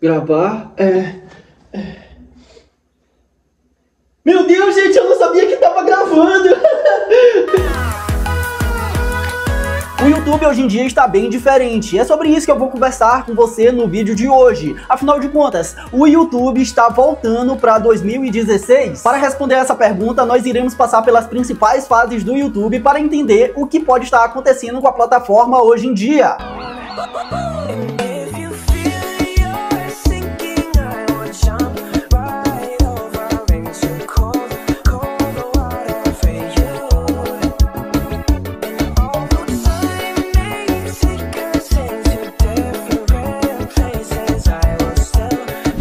Gravar, Meu Deus, gente, eu não sabia que tava gravando. O YouTube hoje em dia está bem diferente. É sobre isso que eu vou conversar com você no vídeo de hoje. Afinal de contas, o YouTube está voltando para 2016? Para responder essa pergunta, nós iremos passar pelas principais fases do YouTube para entender o que pode estar acontecendo com a plataforma hoje em dia.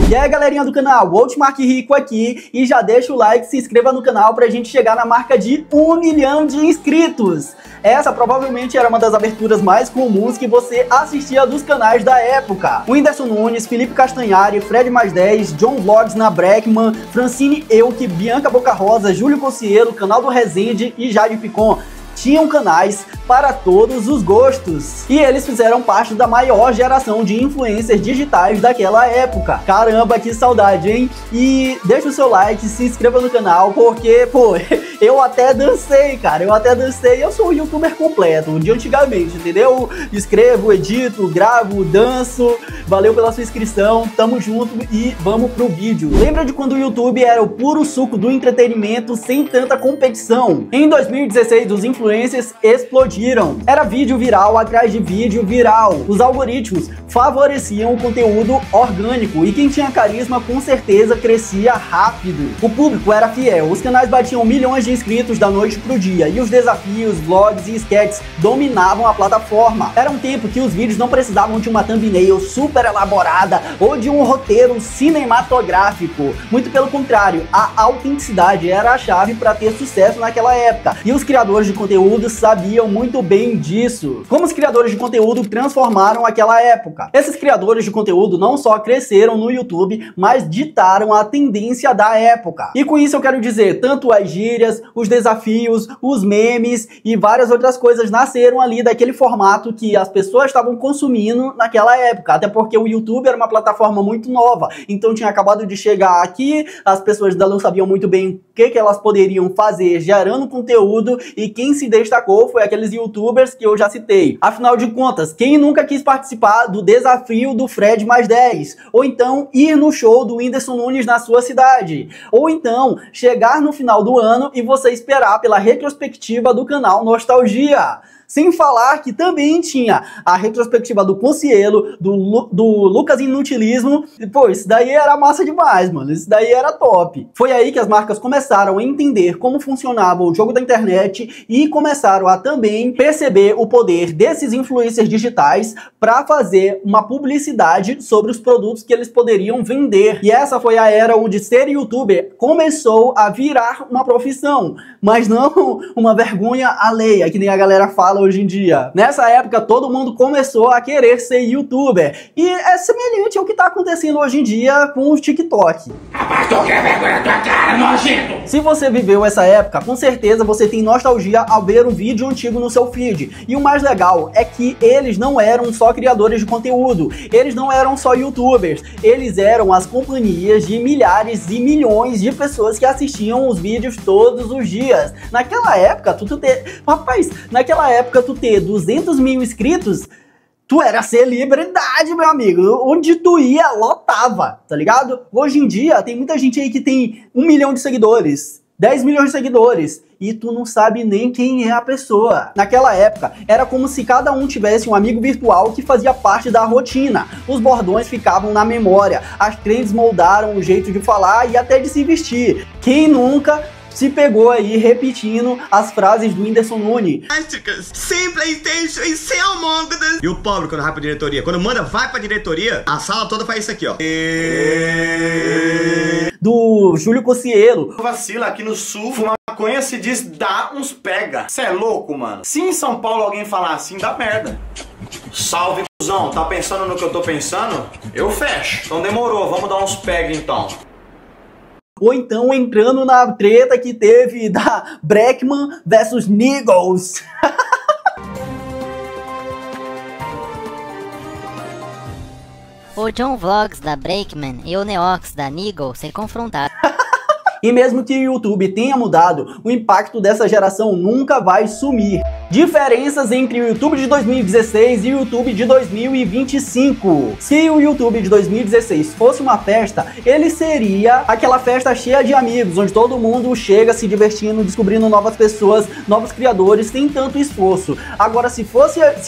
E aí, galerinha do canal, Hotmart Rico aqui, e já deixa o like, se inscreva no canal pra gente chegar na marca de 1 milhão de inscritos. Essa provavelmente era uma das aberturas mais comuns que você assistia dos canais da época. Whindersson Nunes, Felipe Castanhari, Fred Mais 10, John Vlogs na Breckman, Francine Elk, Bianca Boca Rosa, Júlio Cossielo, canal do Rezende e Jade Picon. Tinham canais para todos os gostos. E eles fizeram parte da maior geração de influencers digitais daquela época. Caramba, que saudade, hein? E deixa o seu like, se inscreva no canal, porque, pô, eu até dancei, cara. Eu sou um youtuber completo, de antigamente, entendeu? Escrevo, edito, gravo, danço. Valeu pela sua inscrição, tamo junto e vamos pro vídeo. Lembra de quando o YouTube era o puro suco do entretenimento sem tanta competição? Em 2016, os influencers explodiram. Era vídeo viral atrás de vídeo viral. Os algoritmos favoreciam o conteúdo orgânico e quem tinha carisma com certeza crescia rápido. O público era fiel, os canais batiam milhões de inscritos da noite pro dia e os desafios, vlogs e sketches dominavam a plataforma. Era um tempo que os vídeos não precisavam de uma thumbnail super elaborada ou de um roteiro cinematográfico. Muito pelo contrário, a autenticidade era a chave para ter sucesso naquela época e os criadores de conteúdo sabiam muito bem disso. Como os criadores de conteúdo transformaram aquela época? Esses criadores de conteúdo não só cresceram no YouTube, mas ditaram a tendência da época. E com isso eu quero dizer, tanto as gírias, os desafios, os memes e várias outras coisas nasceram ali daquele formato que as pessoas estavam consumindo naquela época. Até porque o YouTube era uma plataforma muito nova, então tinha acabado de chegar aqui, as pessoas ainda não sabiam muito bem o que elas poderiam fazer gerando conteúdo e quem se destacou foi aqueles youtubers que eu já citei. Afinal de contas, quem nunca quis participar do desafio do Fred Mais 10? Ou então ir no show do Whindersson Nunes na sua cidade? Ou então chegar no final do ano e você esperar pela retrospectiva do canal Nostalgia? Sem falar que também tinha a retrospectiva do Cossielo, do Lucas Inutilismo. E, pô, isso daí era massa demais, mano. Isso daí era top. Foi aí que as marcas começaram a entender como funcionava o jogo da internet e começaram a também perceber o poder desses influencers digitais para fazer uma publicidade sobre os produtos que eles poderiam vender. E essa foi a era onde ser youtuber começou a virar uma profissão, mas não uma vergonha alheia, que nem a galera fala hoje em dia. Nessa época, todo mundo começou a querer ser youtuber. E é semelhante ao que tá acontecendo hoje em dia com o TikTok. Se você viveu essa época, com certeza você tem nostalgia ao ver um vídeo antigo no seu feed. E o mais legal é que eles não eram só criadores de conteúdo, eles não eram só youtubers, eles eram as companhias de milhares e milhões de pessoas que assistiam os vídeos todos os dias. Naquela época, naquela época tu ter 200 mil inscritos, tu era celebridade, meu amigo. Onde tu ia, lotava, tá ligado? Hoje em dia, tem muita gente aí que tem 1 milhão de seguidores, 10 milhões de seguidores, e tu não sabe nem quem é a pessoa. Naquela época, era como se cada um tivesse um amigo virtual que fazia parte da rotina. Os bordões ficavam na memória, as trends moldaram o jeito de falar e até de se vestir. Quem nunca se pegou aí repetindo as frases do Whindersson Nunes? Sem PlayStation e sem Among Us. E o pobre quando vai pra diretoria? Quando manda vai pra diretoria, a sala toda faz isso aqui, ó. Do Júlio Cossielo. Vacila, aqui no sul, fumar maconha se diz dá uns pega. Cê é louco, mano? Se em São Paulo alguém falar assim, dá merda. Salve, cuzão. Tá pensando no que eu tô pensando? Eu fecho. Então demorou, vamos dar uns pega então. Ou então entrando na treta que teve da Breckman versus Niggles. O John Vlogs da Breakman e o Neox da Niggle se confrontaram. E mesmo que o YouTube tenha mudado, o impacto dessa geração nunca vai sumir. Diferenças entre o YouTube de 2016 e o YouTube de 2025. Se o YouTube de 2016 fosse uma festa, ele seria aquela festa cheia de amigos, onde todo mundo chega se divertindo, descobrindo novas pessoas, novos criadores, sem tanto esforço. Agora, se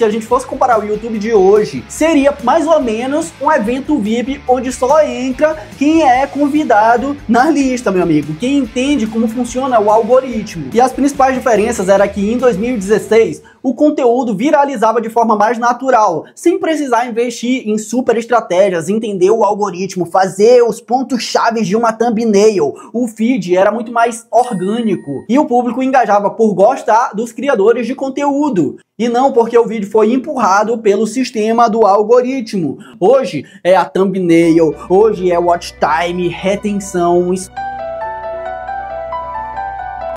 a gente fosse comparar o YouTube de hoje, seria mais ou menos um evento VIP, onde só entra quem é convidado na lista, meu amigo. Quem entende como funciona o algoritmo. E as principais diferenças era que em 2016 o conteúdo viralizava de forma mais natural, sem precisar investir em super estratégias, entender o algoritmo, fazer os pontos-chave de uma thumbnail. O feed era muito mais orgânico e o público engajava por gostar dos criadores de conteúdo. E não porque o vídeo foi empurrado pelo sistema do algoritmo. Hoje é a thumbnail, hoje é watch time, retenção.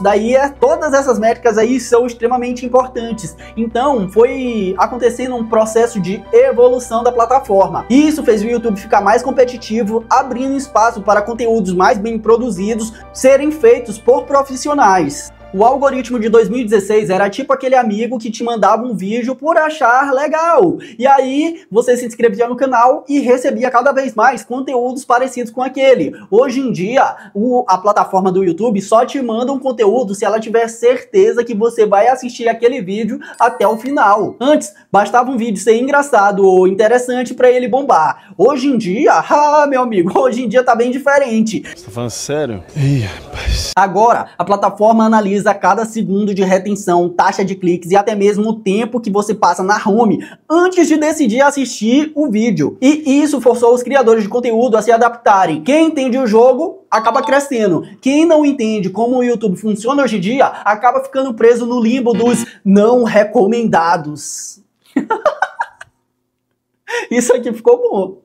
Daí todas essas métricas aí são extremamente importantes. Então foi acontecendo um processo de evolução da plataforma. E isso fez o YouTube ficar mais competitivo, abrindo espaço para conteúdos mais bem produzidos serem feitos por profissionais. O algoritmo de 2016 era tipo aquele amigo que te mandava um vídeo por achar legal. E aí você se inscrevia no canal e recebia cada vez mais conteúdos parecidos com aquele. Hoje em dia, a plataforma do YouTube só te manda um conteúdo se ela tiver certeza que você vai assistir aquele vídeo até o final. Antes, bastava um vídeo ser engraçado ou interessante para ele bombar. Hoje em dia, meu amigo, hoje em dia tá bem diferente. Você tá falando sério? Ih, rapaz. Agora, a plataforma analisa cada segundo de retenção, taxa de cliques e até mesmo o tempo que você passa na home antes de decidir assistir o vídeo. E isso forçou os criadores de conteúdo a se adaptarem. Quem entende o jogo acaba crescendo. Quem não entende como o YouTube funciona hoje em dia acaba ficando preso no limbo dos não recomendados. Isso aqui ficou bom.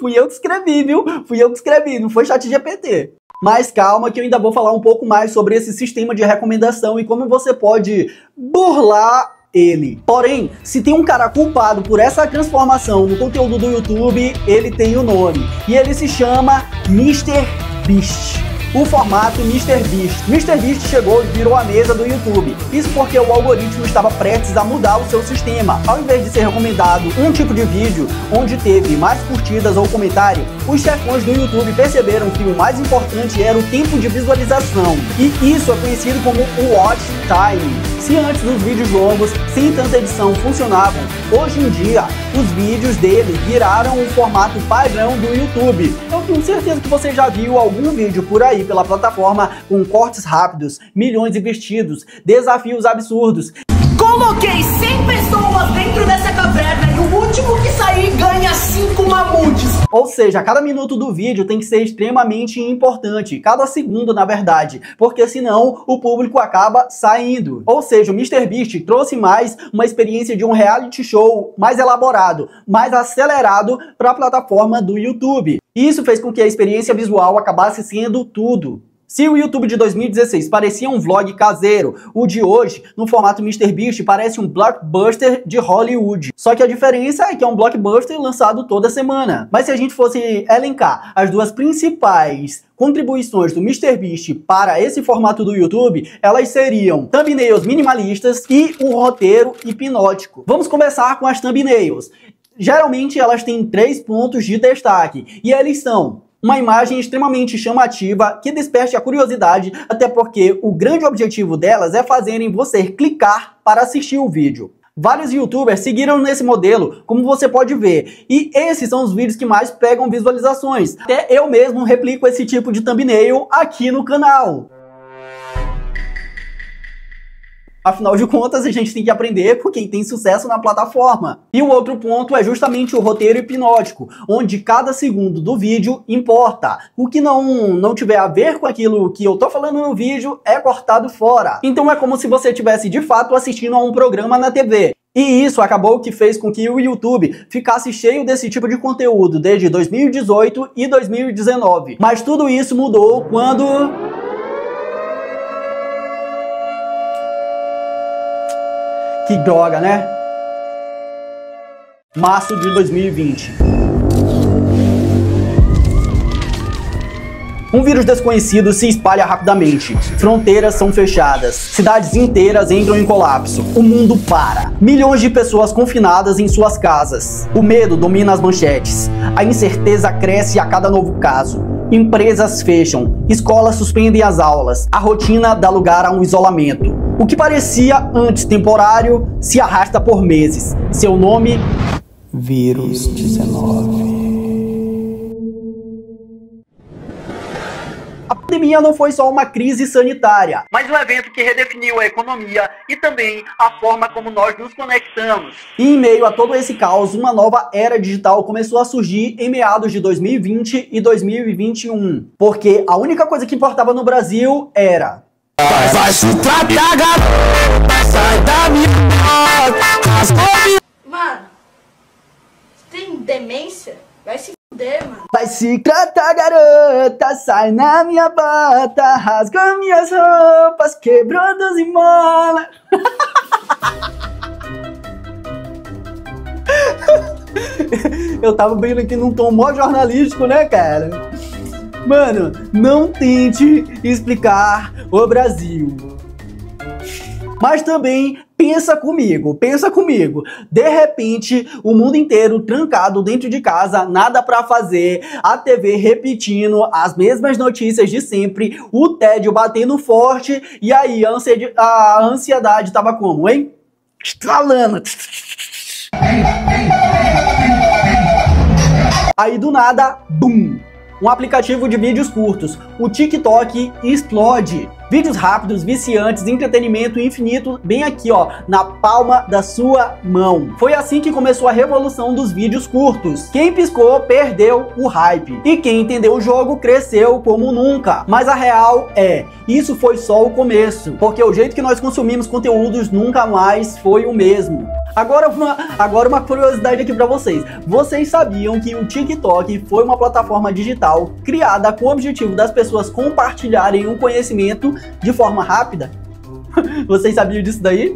Fui eu que escrevi, viu? Fui eu que escrevi, não foi ChatGPT. Mas calma que eu ainda vou falar um pouco mais sobre esse sistema de recomendação e como você pode burlar ele. Porém, se tem um cara culpado por essa transformação no conteúdo do YouTube, ele tem o nome. E ele se chama MrBeast. O formato MrBeast. MrBeast chegou e virou a mesa do YouTube. Isso porque o algoritmo estava prestes a mudar o seu sistema. Ao invés de ser recomendado um tipo de vídeo onde teve mais curtidas ou comentário, os chefões do YouTube perceberam que o mais importante era o tempo de visualização. E isso é conhecido como o watch time. Se antes os vídeos longos, sem tanta edição, funcionavam, hoje em dia os vídeos dele viraram o formato padrão do YouTube. Eu tenho certeza que você já viu algum vídeo por aí pela plataforma com cortes rápidos, milhões investidos, desafios absurdos. Coloquei 100 pessoas dentro dessa caverna e o último que sair ganha 5 mamutes. Ou seja, cada minuto do vídeo tem que ser extremamente importante, cada segundo na verdade, porque senão o público acaba saindo. Ou seja, o MrBeast trouxe mais uma experiência de um reality show mais elaborado, mais acelerado para a plataforma do YouTube. Isso fez com que a experiência visual acabasse sendo tudo. Se o YouTube de 2016 parecia um vlog caseiro, o de hoje, no formato MrBeast, parece um blockbuster de Hollywood. Só que a diferença é que é um blockbuster lançado toda semana. Mas se a gente fosse elencar as duas principais contribuições do MrBeast para esse formato do YouTube, elas seriam thumbnails minimalistas e um roteiro hipnótico. Vamos começar com as thumbnails. Geralmente elas têm 3 pontos de destaque, e eles são uma imagem extremamente chamativa que desperte a curiosidade, até porque o grande objetivo delas é fazerem você clicar para assistir o vídeo. Vários youtubers seguiram nesse modelo, como você pode ver, e esses são os vídeos que mais pegam visualizações. Até eu mesmo replico esse tipo de thumbnail aqui no canal. Afinal de contas, a gente tem que aprender com quem tem sucesso na plataforma. E o outro ponto é justamente o roteiro hipnótico, onde cada segundo do vídeo importa. O que não tiver a ver com aquilo que eu tô falando no vídeo é cortado fora. Então é como se você estivesse de fato assistindo a um programa na TV. E isso acabou que fez com que o YouTube ficasse cheio desse tipo de conteúdo desde 2018 e 2019. Mas tudo isso mudou quando... Que droga, né? Março de 2020. vírus desconhecido se espalha rapidamente. Fronteiras são fechadas. Cidades inteiras entram em colapso. O mundo para. Milhões de pessoas confinadas em suas casas. O medo domina as manchetes. A incerteza cresce a cada novo caso. Empresas fecham. Escolas suspendem as aulas. A rotina dá lugar a um isolamento. O que parecia antes temporário se arrasta por meses. Seu nome... Vírus 19. A pandemia não foi só uma crise sanitária, mas um evento que redefiniu a economia e também a forma como nós nos conectamos. E em meio a todo esse caos, uma nova era digital começou a surgir em meados de 2020 e 2021. Porque a única coisa que importava no Brasil era... Vai se tratar, garota, sai da minha... Mano, você tem demência? Vai se fuder, mano. Vai se tratar, garota, sai na minha bota, rasga minhas roupas, quebrou 12 molas. Eu tava vendo aqui num tom mó jornalístico, né, cara? Mano, não tente explicar o Brasil. Mas também pensa comigo. De repente, o mundo inteiro trancado dentro de casa, nada pra fazer, a TV repetindo as mesmas notícias de sempre, o tédio batendo forte, e aí a ansiedade tava como, hein? Estralando. Aí do nada, bum! Um aplicativo de vídeos curtos, o TikTok, explode. Vídeos rápidos, viciantes, entretenimento infinito, bem aqui, ó, na palma da sua mão. Foi assim que começou a revolução dos vídeos curtos. Quem piscou, perdeu o hype. E quem entendeu o jogo, cresceu como nunca. Mas a real é, isso foi só o começo. Porque o jeito que nós consumimos conteúdos nunca mais foi o mesmo. Agora uma curiosidade aqui pra vocês. Vocês sabiam que o TikTok foi uma plataforma digital criada com o objetivo das pessoas compartilharem um conhecimento de forma rápida? Vocês sabiam disso daí?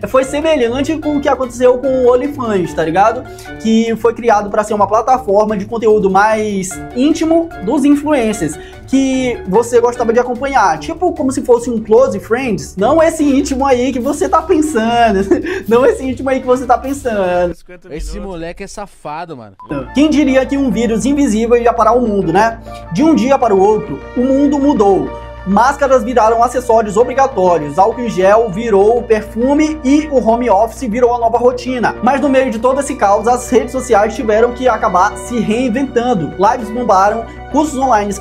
Foi semelhante com o que aconteceu com o OnlyFans, tá ligado? Que foi criado para ser uma plataforma de conteúdo mais íntimo dos influencers, que você gostava de acompanhar, tipo como se fosse um close friends, não esse íntimo aí que você tá pensando, não esse íntimo aí que você tá pensando. Esse moleque é safado, mano. Quem diria que um vírus invisível ia parar o mundo, né? De um dia para o outro, o mundo mudou. Máscaras viraram acessórios obrigatórios, álcool em gel virou perfume e o home office virou a nova rotina. Mas no meio de todo esse caos, as redes sociais tiveram que acabar se reinventando. Lives bombaram, cursos online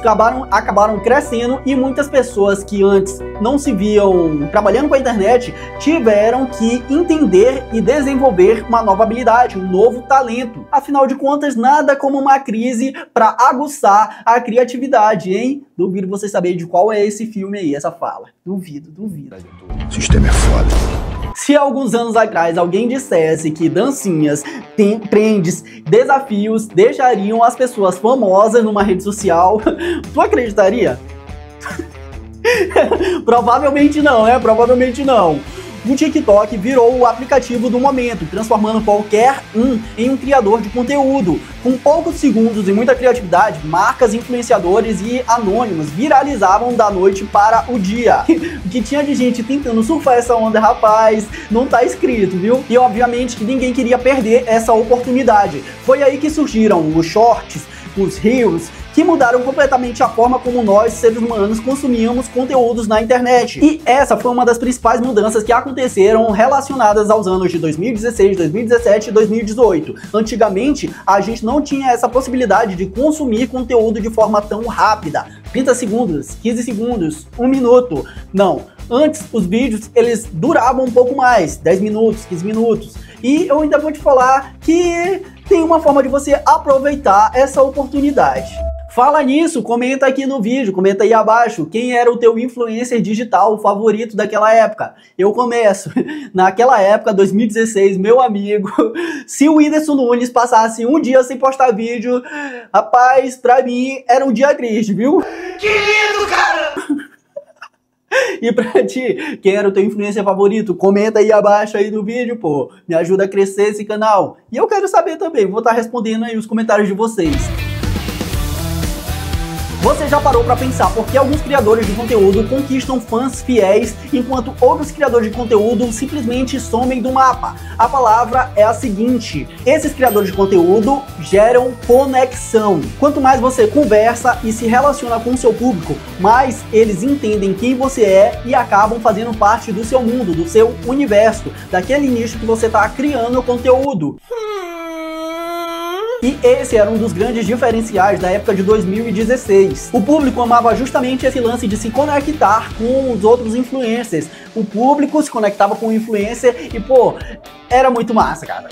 acabaram crescendo e muitas pessoas que antes não se viam trabalhando com a internet tiveram que entender e desenvolver uma nova habilidade, um novo talento. Afinal de contas, nada como uma crise para aguçar a criatividade, hein? Duvido vocês saberem de qual é esse filme aí, essa fala. Duvido. O sistema é foda. Se há alguns anos atrás alguém dissesse que dancinhas, trends, desafios deixariam as pessoas famosas numa rede social, tu acreditaria? Provavelmente não, né? Provavelmente não. O TikTok virou o aplicativo do momento, transformando qualquer um em um criador de conteúdo. Com poucos segundos e muita criatividade, marcas, influenciadores e anônimos viralizavam da noite para o dia. O que tinha de gente tentando surfar essa onda, rapaz, não tá escrito, viu? E obviamente que ninguém queria perder essa oportunidade. Foi aí que surgiram os shorts, os reels, que mudaram completamente a forma como nós, seres humanos, consumíamos conteúdos na internet. E essa foi uma das principais mudanças que aconteceram relacionadas aos anos de 2016, 2017 e 2018. Antigamente, a gente não tinha essa possibilidade de consumir conteúdo de forma tão rápida. 30 segundos, 15 segundos, 1 minuto. Não. Antes, os vídeos, eles duravam um pouco mais, 10 minutos, 15 minutos. E eu ainda vou te falar que tem uma forma de você aproveitar essa oportunidade. Fala nisso, comenta aqui no vídeo, comenta aí abaixo quem era o teu influencer digital favorito daquela época. Eu começo. Naquela época, 2016, meu amigo, se o Whindersson Nunes passasse um dia sem postar vídeo, rapaz, pra mim era um dia triste, viu? Que lindo, cara! E pra ti, quem era o teu influencer favorito? Comenta aí abaixo aí no vídeo, pô. Me ajuda a crescer esse canal. E eu quero saber também, vou estar respondendo aí os comentários de vocês. Você já parou pra pensar por que alguns criadores de conteúdo conquistam fãs fiéis, enquanto outros criadores de conteúdo simplesmente somem do mapa? A palavra é a seguinte: esses criadores de conteúdo geram conexão. Quanto mais você conversa e se relaciona com o seu público, mais eles entendem quem você é e acabam fazendo parte do seu mundo, do seu universo, daquele nicho que você está criando conteúdo. E esse era um dos grandes diferenciais da época de 2016. O público amava justamente esse lance de se conectar com os outros influencers. O público se conectava com o influencer e, pô, era muito massa, cara.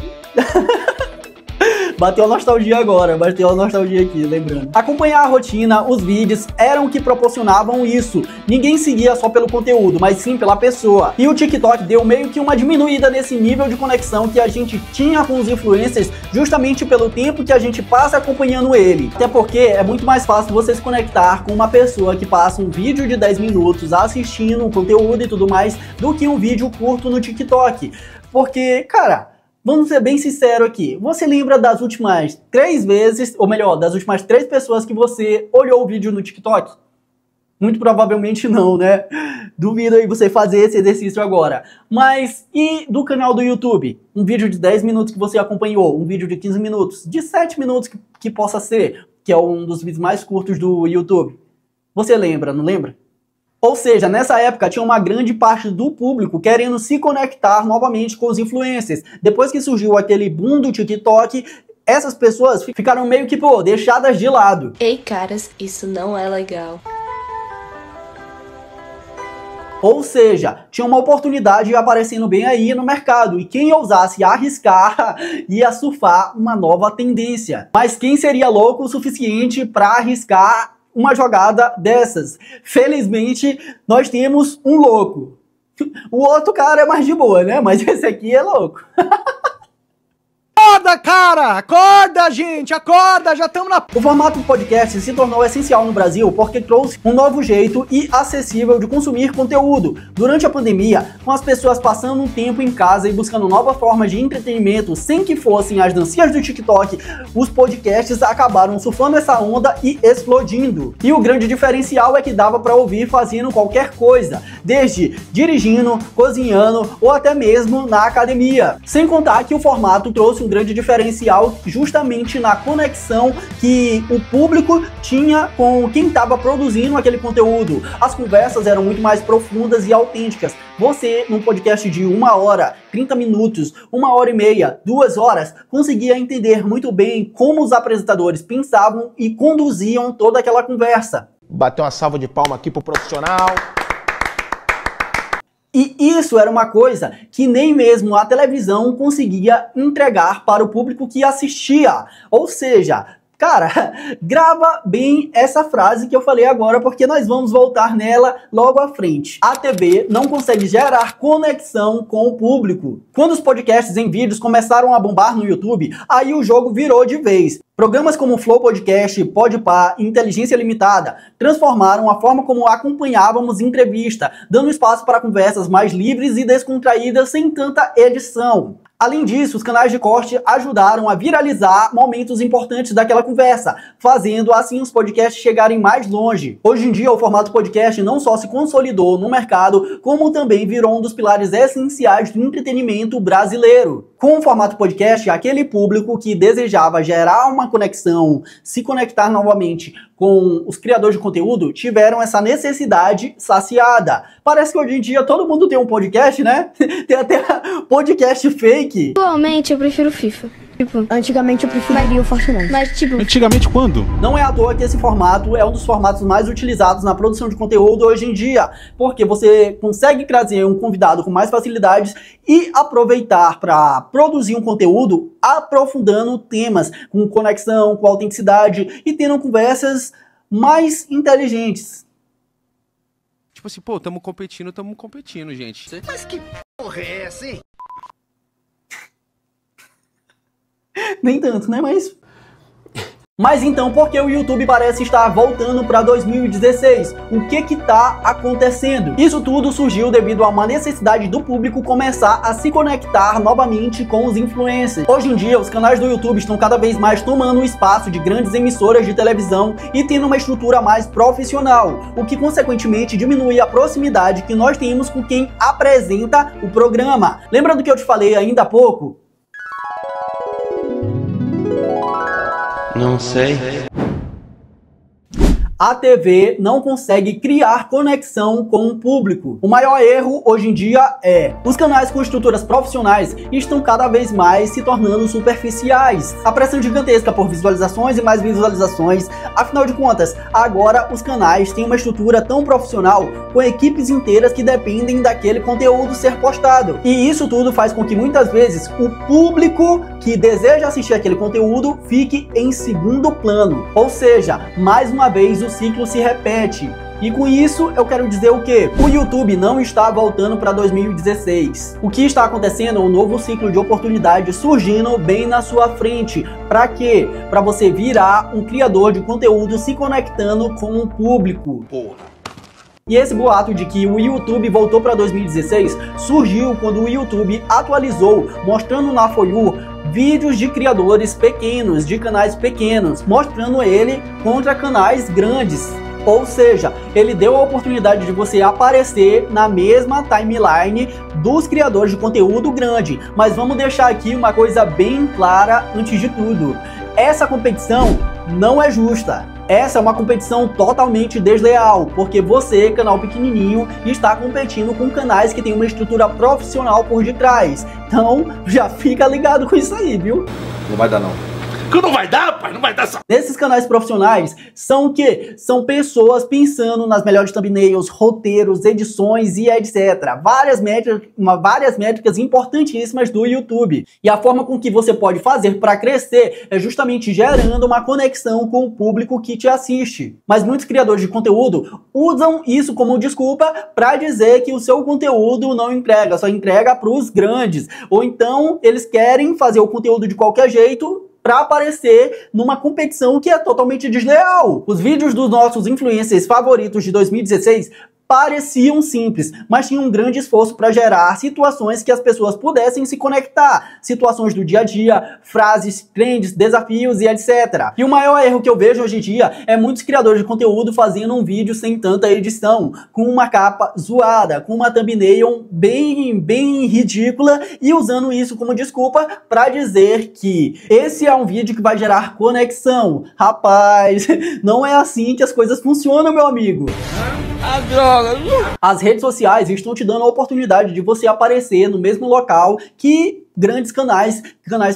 Bateu a nostalgia agora, bateu a nostalgia aqui, lembrando. Acompanhar a rotina, os vídeos, eram o que proporcionavam isso. Ninguém seguia só pelo conteúdo, mas sim pela pessoa. E o TikTok deu meio que uma diminuída nesse nível de conexão que a gente tinha com os influencers, justamente pelo tempo que a gente passa acompanhando ele. Até porque é muito mais fácil você se conectar com uma pessoa que passa um vídeo de 10 minutos assistindo o conteúdo e tudo mais, do que um vídeo curto no TikTok. Porque, cara, vamos ser bem sinceros aqui. Você lembra das últimas 3 vezes, ou melhor, das últimas 3 pessoas que você olhou o vídeo no TikTok? Muito provavelmente não, né? Duvido aí você fazer esse exercício agora. Mas e do canal do YouTube? Um vídeo de 10 minutos que você acompanhou, um vídeo de 15 minutos, de 7 minutos que possa ser, que é um dos vídeos mais curtos do YouTube. Você lembra, não lembra? Ou seja, nessa época tinha uma grande parte do público querendo se conectar novamente com os influencers. Depois que surgiu aquele boom do TikTok, essas pessoas ficaram meio que, pô, deixadas de lado. Ei, caras, isso não é legal. Ou seja, tinha uma oportunidade aparecendo bem aí no mercado, e quem ousasse arriscar ia surfar uma nova tendência. Mas quem seria louco o suficiente para arriscar uma jogada dessas? Felizmente, nós temos um louco. O outro cara é mais de boa, né? Mas esse aqui é louco. Acorda, cara! Acorda, gente! Acorda! Já estamos na... O formato podcast se tornou essencial no Brasil porque trouxe um novo jeito e acessível de consumir conteúdo. Durante a pandemia, com as pessoas passando um tempo em casa e buscando novas formas de entretenimento sem que fossem as dancinhas do TikTok, os podcasts acabaram surfando essa onda e explodindo. E o grande diferencial é que dava para ouvir fazendo qualquer coisa, desde dirigindo, cozinhando ou até mesmo na academia. Sem contar que o formato trouxe um grande diferencial justamente na conexão que o público tinha com quem estava produzindo aquele conteúdo. As conversas eram muito mais profundas e autênticas. Você, num podcast de 1 hora, 30 minutos, 1h30, 2 horas, conseguia entender muito bem como os apresentadores pensavam e conduziam toda aquela conversa. Bateu uma salva de palma aqui pro profissional. E isso era uma coisa que nem mesmo a televisão conseguia entregar para o público que assistia. Ou seja, cara, grava bem essa frase que eu falei agora, porque nós vamos voltar nela logo à frente. A TV não consegue gerar conexão com o público. Quando os podcasts em vídeos começaram a bombar no YouTube, aí o jogo virou de vez. Programas como Flow Podcast, Podpah, Inteligência Limitada transformaram a forma como acompanhávamos entrevista, dando espaço para conversas mais livres e descontraídas sem tanta edição. Além disso, os canais de corte ajudaram a viralizar momentos importantes daquela conversa, fazendo assim os podcasts chegarem mais longe. Hoje em dia, o formato podcast não só se consolidou no mercado, como também virou um dos pilares essenciais do entretenimento brasileiro. Com o formato podcast, aquele público que desejava gerar uma conexão, se conectar novamente com os criadores de conteúdo, tiveram essa necessidade saciada. Parece que hoje em dia todo mundo tem um podcast, né? Tem até podcast fake. Atualmente eu prefiro FIFA. Tipo, antigamente eu preferiria o Fortnite. Mas tipo... Antigamente quando? Não é à toa que esse formato é um dos formatos mais utilizados na produção de conteúdo hoje em dia, porque você consegue trazer um convidado com mais facilidades e aproveitar para produzir um conteúdo aprofundando temas com conexão, com autenticidade e tendo conversas mais inteligentes. Tipo assim, pô, tamo competindo, gente. Mas que porra é essa, hein? Nem tanto, né? Mas Mas então, por que o YouTube parece estar voltando para 2016? O que tá acontecendo? Isso tudo surgiu devido a uma necessidade do público começar a se conectar novamente com os influencers. Hoje em dia, os canais do YouTube estão cada vez mais tomando o espaço de grandes emissoras de televisão e tendo uma estrutura mais profissional, o que consequentemente diminui a proximidade que nós temos com quem apresenta o programa. Lembra do que eu te falei ainda há pouco? Não sei. A TV não consegue criar conexão com o público. O maior erro hoje em dia é: os canais com estruturas profissionais estão cada vez mais se tornando superficiais. A pressão gigantesca por visualizações e mais visualizações. Afinal de contas, agora os canais têm uma estrutura tão profissional, com equipes inteiras que dependem daquele conteúdo ser postado. E isso tudo faz com que muitas vezes o público que deseja assistir aquele conteúdo fique em segundo plano. Ou seja, mais uma vez o ciclo se repete. E com isso eu quero dizer o quê? O YouTube não está voltando para 2016. O que está acontecendo é um novo ciclo de oportunidade surgindo bem na sua frente. Para quê? Para você virar um criador de conteúdo se conectando com o público. Porra. E esse boato de que o YouTube voltou para 2016 surgiu quando o YouTube atualizou, mostrando na For You vídeos de criadores pequenos, de canais pequenos, mostrando ele contra canais grandes. Ou seja, ele deu a oportunidade de você aparecer na mesma timeline dos criadores de conteúdo grande. Mas vamos deixar aqui uma coisa bem clara antes de tudo. Essa competição não é justa. Essa é uma competição totalmente desleal, porque você, canal pequenininho, está competindo com canais que tem uma estrutura profissional por detrás. Então, já fica ligado com isso aí, viu? Não vai dar não. Que não vai dar, pai? Não vai dar essa... Nesses canais profissionais, são o quê? São pessoas pensando nas melhores thumbnails, roteiros, edições e etc. Várias métricas importantíssimas do YouTube. E a forma com que você pode fazer para crescer é justamente gerando uma conexão com o público que te assiste. Mas muitos criadores de conteúdo usam isso como desculpa para dizer que o seu conteúdo não entrega, só entrega para os grandes. Ou então eles querem fazer o conteúdo de qualquer jeito para aparecer numa competição que é totalmente desleal. Os vídeos dos nossos influencers favoritos de 2016 pareciam simples, mas tinham um grande esforço para gerar situações que as pessoas pudessem se conectar, situações do dia a dia, frases, trends, desafios e etc. E o maior erro que eu vejo hoje em dia é muitos criadores de conteúdo fazendo um vídeo sem tanta edição, com uma capa zoada, com uma thumbnail bem ridícula e usando isso como desculpa para dizer que esse é um vídeo que vai gerar conexão. Rapaz, não é assim que as coisas funcionam, meu amigo. A droga. As redes sociais estão te dando a oportunidade de você aparecer no mesmo local que grandes canais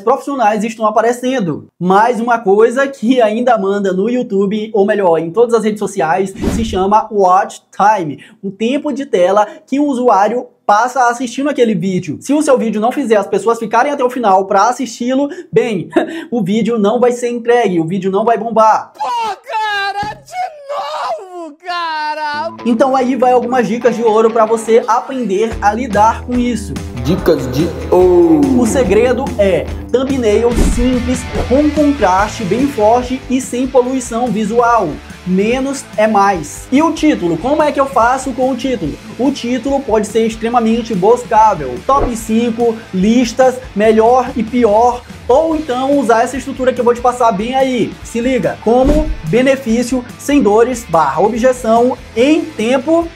profissionais estão aparecendo. Mais uma coisa que ainda manda no YouTube, ou melhor, em todas as redes sociais, se chama Watch Time, o tempo de tela que o usuário passa assistindo aquele vídeo. Se o seu vídeo não fizer as pessoas ficarem até o final para assisti-lo, bem, o vídeo não vai ser entregue, o vídeo não vai bombar. Pô, cara, de novo, cara! Então aí vai algumas dicas de ouro para você aprender a lidar com isso. Dicas de ouro. O segredo é thumbnail simples, com contraste bem forte e sem poluição visual. Menos é mais. E o título? Como é que eu faço com o título? O título pode ser extremamente buscável. Top 5, listas, melhor e pior. Ou então usar essa estrutura que eu vou te passar bem aí. Se liga. Como benefício, sem dores, objeção, em tempo.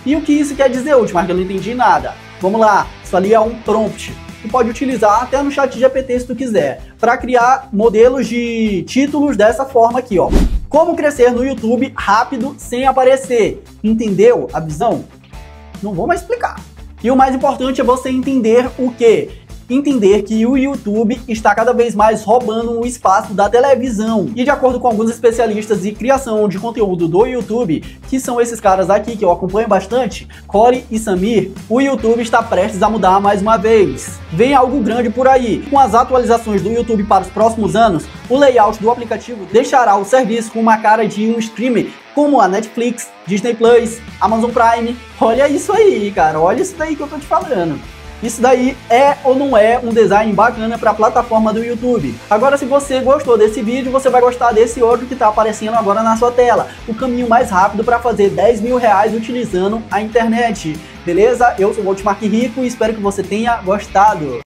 E o que isso quer dizer, Ultimar? Que eu não entendi nada. Vamos lá. Isso ali é um prompt. Tu pode utilizar até no ChatGPT se tu quiser, para criar modelos de títulos dessa forma aqui, ó. Como crescer no YouTube rápido sem aparecer. Entendeu a visão? Não vou mais explicar. E o mais importante é você entender o quê? Entender que o YouTube está cada vez mais roubando o espaço da televisão. E de acordo com alguns especialistas de criação de conteúdo do YouTube, que são esses caras aqui que eu acompanho bastante, Corey e Samir, o YouTube está prestes a mudar mais uma vez. Vem algo grande por aí. Com as atualizações do YouTube para os próximos anos, o layout do aplicativo deixará o serviço com uma cara de um streamer como a Netflix, Disney Plus, Amazon Prime. Olha isso aí, cara. Olha isso daí que eu tô te falando. Isso daí é ou não é um design bacana para a plataforma do YouTube? Agora, se você gostou desse vídeo, você vai gostar desse outro que está aparecendo agora na sua tela. O caminho mais rápido para fazer 10 mil reais utilizando a internet. Beleza? Eu sou o Hotmart Rico e espero que você tenha gostado.